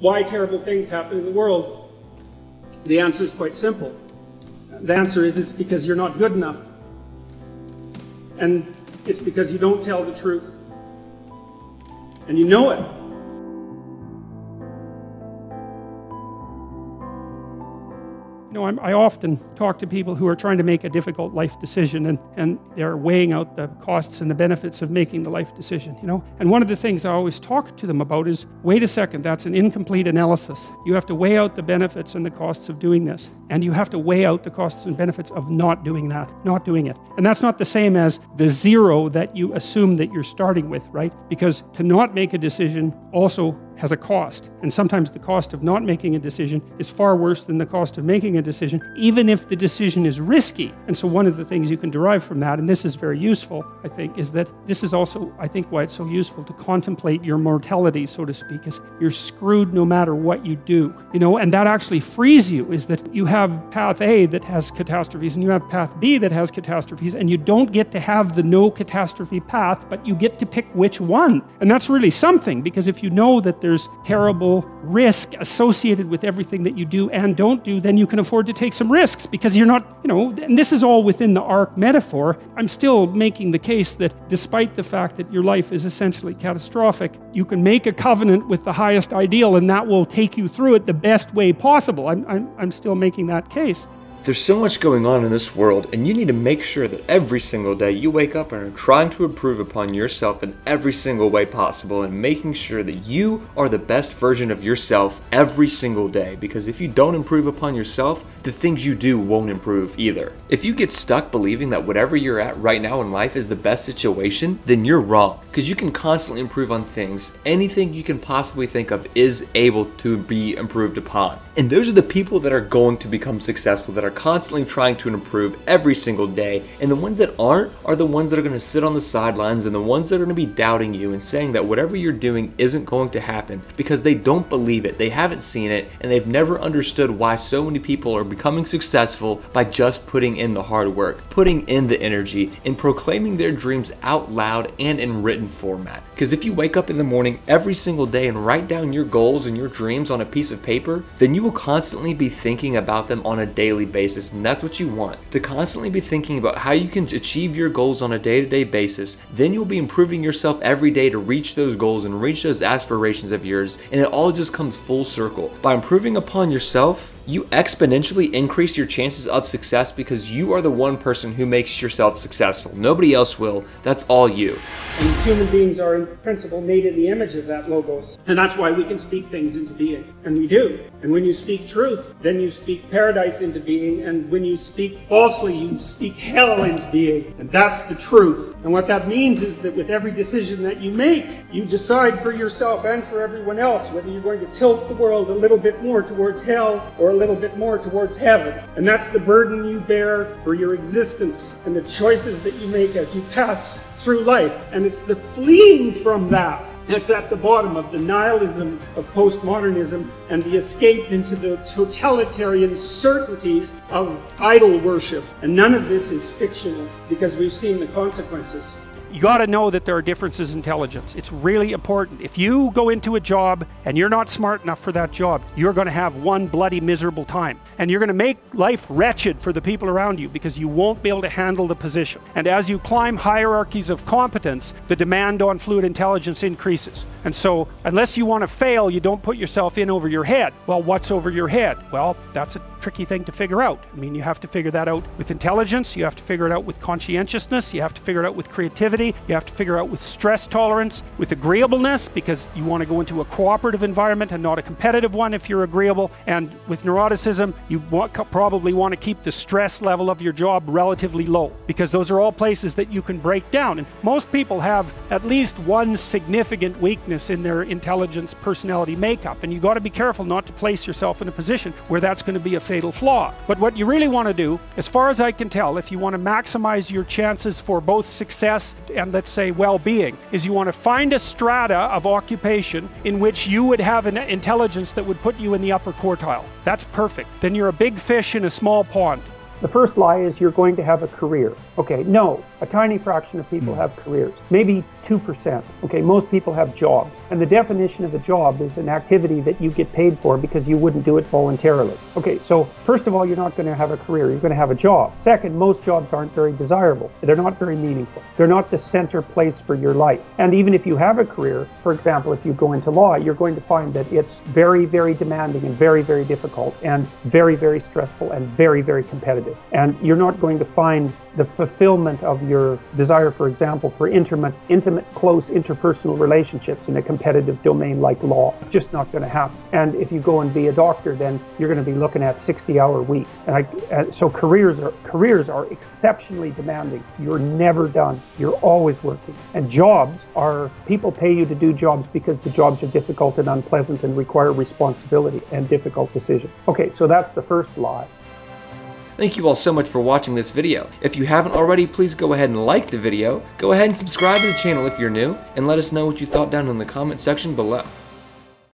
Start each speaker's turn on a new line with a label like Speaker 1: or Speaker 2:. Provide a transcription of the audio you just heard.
Speaker 1: why terrible things happen in the world, the answer is quite simple. The answer is it's because you're not good enough. And it's because you don't tell the truth. And you know it. You know, I often talk to people who are trying to make a difficult life decision, and they're weighing out the costs and the benefits of making the life decision, you know. And one of the things I always talk to them about is, wait a second, that's an incomplete analysis. You have to weigh out the benefits and the costs of doing this. And you have to weigh out the costs and benefits of not doing that, not doing it. And that's not the same as the zero that you assume that you're starting with, right? Because to not make a decision also has a cost. And sometimes the cost of not making a decision is far worse than the cost of making a decision, even if the decision is risky. And so one of the things you can derive from that, and this is very useful, I think, is that this is also, I think, why it's so useful to contemplate your mortality, so to speak, is you're screwed no matter what you do. You know, and that actually frees you, is that you have path A that has catastrophes, and you have path B that has catastrophes, and you don't get to have the no catastrophe path, but you get to pick which one. And that's really something, because if you know that there's terrible risk associated with everything that you do and don't do, then you can afford to take some risks, because you're not, you know, and this is all within the ark metaphor. I'm still making the case that despite the fact that your life is essentially catastrophic, you can make a covenant with the highest ideal, and that will take you through it the best way possible. I'm still making that case.
Speaker 2: There's so much going on in this world, and you need to make sure that every single day you wake up and are trying to improve upon yourself in every single way possible, and making sure that you are the best version of yourself every single day. Because if you don't improve upon yourself, the things you do won't improve either. If you get stuck believing that whatever you're at right now in life is the best situation, then you're wrong. Because you can constantly improve on things. Anything you can possibly think of is able to be improved upon. And those are the people that are going to become successful, that are constantly trying to improve every single day. And the ones that aren't are the ones that are going to sit on the sidelines, and the ones that are going to be doubting you and saying that whatever you're doing isn't going to happen because they don't believe it, they haven't seen it, and they've never understood why so many people are becoming successful by just putting in the hard work, putting in the energy, and proclaiming their dreams out loud and in written format. Because if you wake up in the morning every single day and write down your goals and your dreams on a piece of paper, then you will constantly be thinking about them on a daily basis, and that's what you want, to constantly be thinking about how you can achieve your goals on a day-to-day basis. Then you'll be improving yourself every day to reach those goals and reach those aspirations of yours, and it all just comes full circle. By improving upon yourself, you exponentially increase your chances of success, because you are the one person who makes yourself successful. Nobody else will. That's all you.
Speaker 1: And human beings are in principle made in the image of that logos. And that's why we can speak things into being. And we do. And when you speak truth, then you speak paradise into being. And when you speak falsely, you speak hell into being. And that's the truth. And what that means is that with every decision that you make, you decide for yourself and for everyone else whether you're going to tilt the world a little bit more towards hell or a little bit more towards heaven. And that's the burden you bear for your existence and the choices that you make as you pass through life. And it's the fleeing from that that's at the bottom of the nihilism of postmodernism and the escape into the totalitarian certainties of idol worship. And none of this is fictional, because we've seen the consequences. You got to know that there are differences in intelligence. It's really important. If you go into a job and you're not smart enough for that job, you're going to have one bloody miserable time. And you're going to make life wretched for the people around you, because you won't be able to handle the position. And as you climb hierarchies of competence, the demand on fluid intelligence increases. And so unless you want to fail, you don't put yourself in over your head. Well, what's over your head? Well, that's a tricky thing to figure out. I mean, you have to figure that out with intelligence, you have to figure it out with conscientiousness, you have to figure it out with creativity, you have to figure out with stress tolerance, with agreeableness, because you want to go into a cooperative environment and not a competitive one if you're agreeable, and with neuroticism, you probably want to keep the stress level of your job relatively low, because those are all places that you can break down. And most people have at least one significant weakness in their intelligence personality makeup, and you got to be careful not to place yourself in a position where that's going to be a fatal flaw. But what you really want to do, as far as I can tell, if you want to maximize your chances for both success and, let's say, well-being, is you want to find a strata of occupation in which you would have an intelligence that would put you in the upper quartile. That's perfect. Then you're a big fish in a small pond.
Speaker 3: The first lie is you're going to have a career. Okay, no, a tiny fraction of people have careers, maybe 2%. Okay, most people have jobs. And the definition of a job is an activity that you get paid for because you wouldn't do it voluntarily. Okay, so first of all, you're not going to have a career, you're going to have a job. Second, most jobs aren't very desirable. They're not very meaningful. They're not the center place for your life. And even if you have a career, for example, if you go into law, you're going to find that it's very, very demanding and very, very difficult and very, very stressful and very, very competitive. And you're not going to find the fulfillment of your desire, for example, for intimate, close interpersonal relationships in a competitive domain like law. It's just not going to happen. And if you go and be a doctor, then you're going to be looking at 60-hour week. So careers are exceptionally demanding. You're never done. You're always working. And jobs are, people pay you to do jobs because the jobs are difficult and unpleasant and require responsibility and difficult decisions. Okay, so that's the first lie.
Speaker 2: Thank you all so much for watching this video. If you haven't already, please go ahead and like the video, go ahead and subscribe to the channel if you're new, and let us know what you thought down in the comment section below.